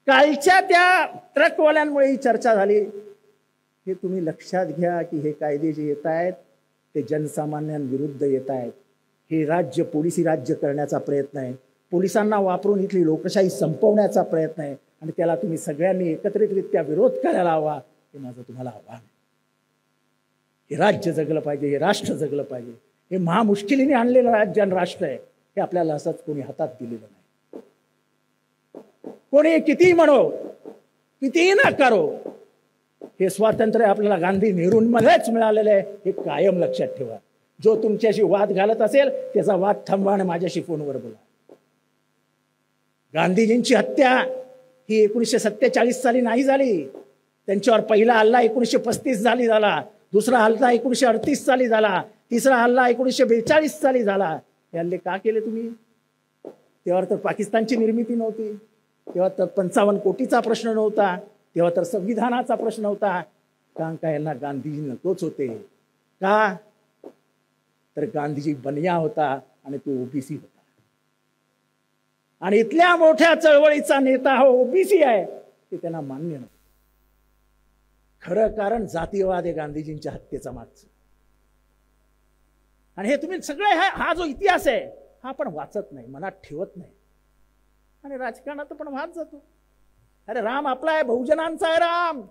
कालच्या त्या ट्रकवाल्यांमुळे ही चर्चा झाली। हे तुम्ही लक्षात घ्या की हे कायदे जे येत आहेत ते जनसामान्यांविरुद्ध येत आहेत। हे राज्य पोलिसी राज्य करण्याचा प्रयत्न आहे, पोलिसांना वापरून इथली लोकशाही संपवण्याचा प्रयत्न आहे आणि त्याला तुम्ही सगळ्यांनी एकत्रितरित्या विरोध करायला हवा, हे माझं तुम्हाला आव्हान आहे। हे राज्य जगलं पाहिजे, हे राष्ट्र जगलं पाहिजे। हे महामुश्किलीने आणलेलं राज्य आणि राष्ट्र आहे, हे आपल्याला असंच कोणी हातात दिलेलं नाही। कोणी कितीही म्हणो, कितीही नाकारो, हे स्वातंत्र्य आपल्याला गांधी नेहरूंमध्येच मिळालेलं आहे, हे कायम लक्षात ठेवा। जो तुमच्याशी वाद घालत असेल त्याचा वाद थांबवा आणि माझ्याशी फोनवर बोला। गांधीजींची हत्या ही 1947 साली नाही झाली, त्यांच्यावर पहिला हल्ला 1935 साली झाला, दुसरा हल्ला 1938 साली झाला, तिसरा हल्ला 1942 साली झाला। हे हल्ले का केले तुम्ही? तेव्हा तर पाकिस्तानची निर्मिती नव्हती, तेव्हा तर 55 कोटीचा प्रश्न नव्हता, तेव्हा तर संविधानाचा प्रश्न होता। कारण का यांना गांधीजी नकोच होते का? तर गांधीजी बनिया होता आणि तो ओबीसी होता, आणि इथल्या मोठ्या चळवळीचा नेता हा ओबीसी आहे, ते त्यांना मान्य नाही। खरं कारण जातीयवाद आहे गांधीजींच्या हत्येचा मागचं। आणि हे तुम्ही सगळे हा जो इतिहास आहे हा आपण वाचत नाही, मनात ठेवत नाही, आणि राजकारणात पण वाद जातो। अरे राम आपला आहे, बहुजनांचा आहे राम।